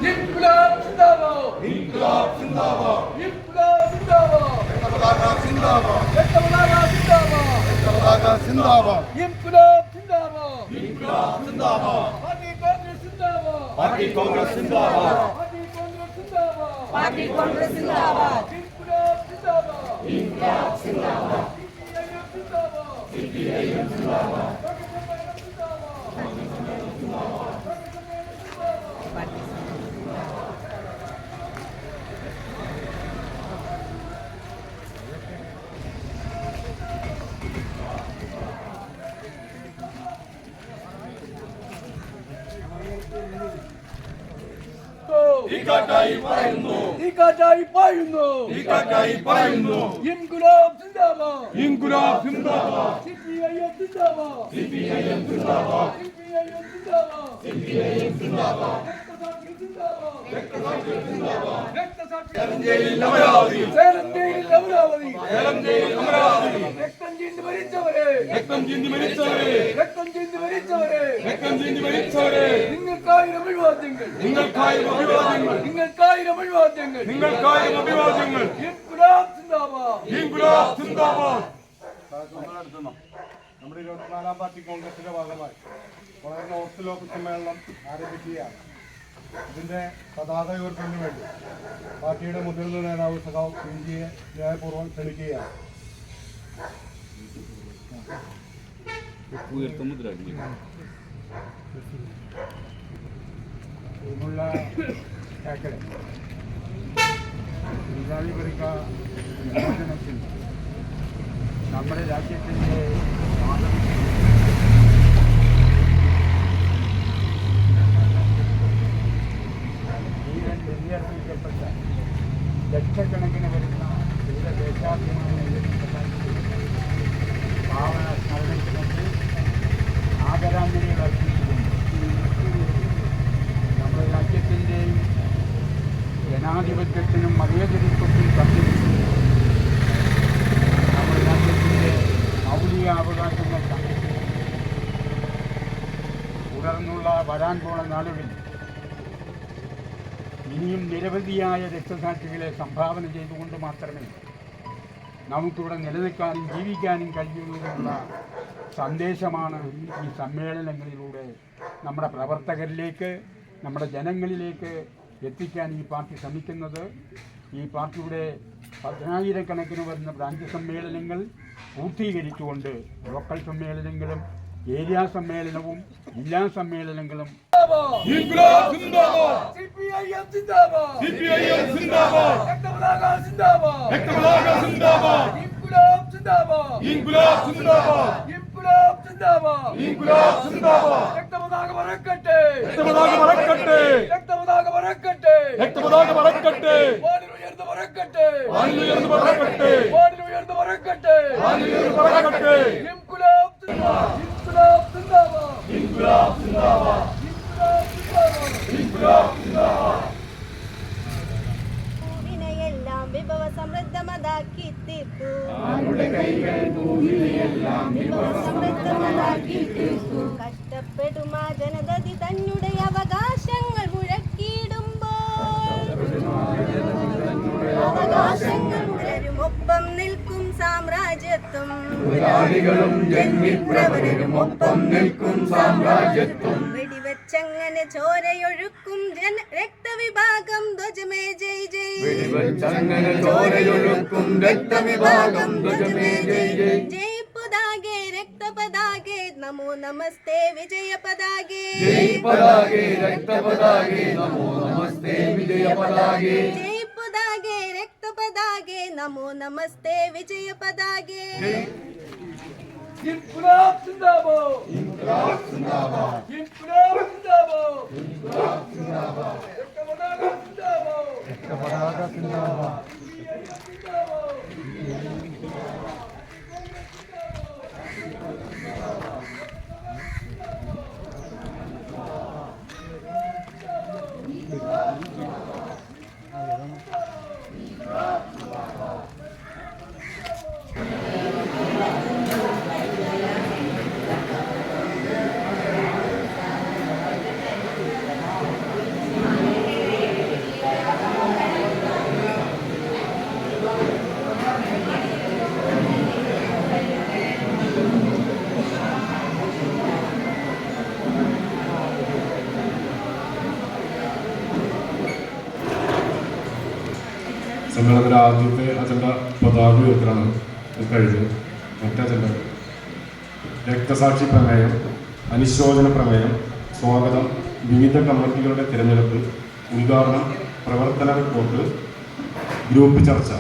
İnkılap zindabad! İnkılap zindabad! İnkılap zindabad! Ekta zindabad! Ekta zindabad! Ekta zindabad! İnkılap zindabad! İnkılap zindabad! Parti Kongres zindabad! Parti Kongres zindabad! Parti Kongres zindabad! Parti Kongres zindabad! İnkılap zindabad! İnkılap zindabad! CPIM zindabad! İKK'yı പറയുന്നു! İKK'yı പറയുന്നു! İKK'yı പറയുന്നു! İnkılap zindabad! İnkılap zindabad! CPIM zindabad! CPIM zindabad! CPIM zindabad! CPIM zindabad! രക്തസാക്ഷി zindabad! Selam değil Amaravathi! Selam değil Amaravathi! Selam değil Amaravathi! രക്തം ചിന്തി മരിച്ചവരെ! രക്തം ചിന്തി മരിച്ചവരെ! രക്തം ചിന്തി മരിച്ചവരെ! രക്തം ചിന്തി മരിച്ചവരെ! നിങ്ങൾക്കായിരം അഭിവാദ്യങ്ങൾ! നിങ്ങൾക്കായിരം അഭിവാദ്യങ്ങൾ! നിങ്ങൾക്കായിരം അഭിവാദ്യങ്ങൾ! നിങ്ങൾക്കായിരം അഭിവാദ്യങ്ങൾ! ഇൻക്ലാബ് സിന്ദാബാദ്! ഇൻക്ലാബ് സിന്ദാബാദ്! നമ്മുടെ 24-ാം പാർട്ടി കോൺഗ്രസിന്റെ ഭാഗമായി വളരെ ഓർത്തഡോക്സ് സമ്മേളനം ആരംഭിക്കുകയാണ്. ഇതിന്റെ പതാക ഉയർത്തുന്നതിന് വേണ്ടി പാർട്ടിയുടെ മുതിർന്ന നേതാവ് സഖാവ് പിജിയെ ന്യായപൂർവ്വം ക്ഷണിക്കുകയാണ്. ഇതിനുള്ള കേക്കലെ തൊഴിലാളി വർഗ വിമോചനത്തിൽ നമ്മുടെ രാജ്യത്തിൻ്റെ ജീവൻ ബലിയർപ്പിക്കപ്പെട്ട ലക്ഷക്കണക്കിന് വരുന്ന വിവിധ ദേശാഭിമാനികളുടെ ഭാവന സ്മരണയ്ക്ക് ആദരാഞ്ജലികൾ അർപ്പിച്ചുകൊണ്ട് നമ്മുടെ രാജ്യത്തിൻ്റെയും ജനാധിപത്യത്തിനും മതേതരത്വത്തിനും സംരക്ഷിച്ചു നമ്മുടെ രാജ്യത്തിൻ്റെ മൗലികാവകാശങ്ങൾ സംരക്ഷിച്ചു തുടർന്നുള്ള വരാൻ പോണ നാളുകളിൽ ഇനിയും നിരവധിയായ രക്തസാക്ഷികളെ സംഭാവന ചെയ്തുകൊണ്ട് മാത്രമേ നമുക്കിവിടെ നിലനിൽക്കാനും ജീവിക്കാനും കഴിയുന്നതിനുള്ള സന്ദേശമാണ് ഈ സമ്മേളനങ്ങളിലൂടെ നമ്മുടെ പ്രവർത്തകരിലേക്ക് നമ്മുടെ ജനങ്ങളിലേക്ക് എത്തിക്കാൻ ഈ പാർട്ടി ശ്രമിക്കുന്നത്. ഈ പാർട്ടിയുടെ 10,000-കണക്കിന് വരുന്ന ബ്രാഞ്ച് സമ്മേളനങ്ങൾ പൂർത്തീകരിച്ചുകൊണ്ട് ലോക്കൽ സമ്മേളനങ്ങളും ഏരിയ സമ്മേളനവും ജില്ലാ സമ്മേളനങ്ങളും ഇൻക്ലാബ് സിന്ദാബാദ്! CPIM zindabad! CPIM സിന്ദാബാദ്! രക്തപതാക zindabad! രക്തപതാക സിന്ദാബാദ്! ഇൻക്ലാബ് zindabad! ഇൻക്ലാബ് സിന്ദാബാദ്! ഇൻക്ലാബ് zindabad! ഇൻക്ലാബ് സിന്ദാബാദ്! രക്തപതാക പറക്കട്ടെ! രക്തപതാക പറക്കട്ടെ! രക്തപതാക പറക്കട്ടെ! രക്തപതാക പറക്കട്ടെ! വാനിലുയർന്ന് പറക്കട്ടെ! വാനിലുയർന്ന് പറക്കട്ടെ! വാനിലുയർന്ന് പറക്കട്ടെ! വാനിലുയർന്ന് പറക്കട്ടെ! ഇൻക്ലാബ് zindabad! ഇൻക്ലാബ് zindabad! ഇൻക്ലാബ് സിന്ദാബാദ്! ഇൻക്ലാബ് സിന്ദാബാദ്! ഭൂവിനെയെല്ലാം വിഭവ സമൃദ്ധമതാക്കി തീർത്തു. വിഭവ സമൃദ്ധമതാക്കി തീർത്തു. കഷ്ടപ്പെടുമാ ജനതതി തന്നുടെ അവകാശങ്ങൾ മുഴക്കിയിടുമ്പോൾ അവകാശങ്ങൾ മുഴരുമൊപ്പം നിൽക്കും സാമ്രാജ്യത്വം. ജന്മിപ്രവരനുമൊപ്പം നിൽക്കും സാമ്രാജ്യത്വം. വെടിവെച്ചങ്ങനെ ചോരയൊഴുക്കും രക്തവിഭാഗം ധ്വജമേ ജയ് ജയ്. വെടിവെച്ചങ്ങനെ ചോരയൊഴുക്കും രക്തവിഭാഗം ധ്വജമേ ജയ് ജയ്. ജയ് പതാകെ രക്തപതാകെ നമോ നമസ്തേ വിജയ പതാകെ. ജയ് പതാകെ രക്തപതാകെ നമോ നമസ്തേ വിജയ പതാകെ. ജയ് പതാകെ രക്തപതാകെ നമോ നമസ്തേ വിജയ പതാകെ. ഇൻക്ലാബ് സിന്ദാബാദ്! ഇൻക്ലാബ് സിന്ദാബാദ്! ഇൻക്ലാബ് സിന്ദാബാദ്! ഇൻക്ലാബ് സിന്ദാബാദ്! രക്തപതാക സിന്ദാബാദ്! രക്തപതാക സിന്ദാബാദ്! സമ്മേളനത്തിലെ ആദ്യത്തെ അജണ്ട പതാക ഉയർത്തലാണ് കഴിഞ്ഞത്. മറ്റേ അജണ്ട രക്തസാക്ഷി പ്രമേയം, അനുശോചന പ്രമേയം, സ്വാഗതം, വിവിധ കമ്മിറ്റികളുടെ തിരഞ്ഞെടുപ്പ്, ഉദ്ഘാടനം, പ്രവർത്തന റിപ്പോർട്ട്, ഗ്രൂപ്പ് ചർച്ച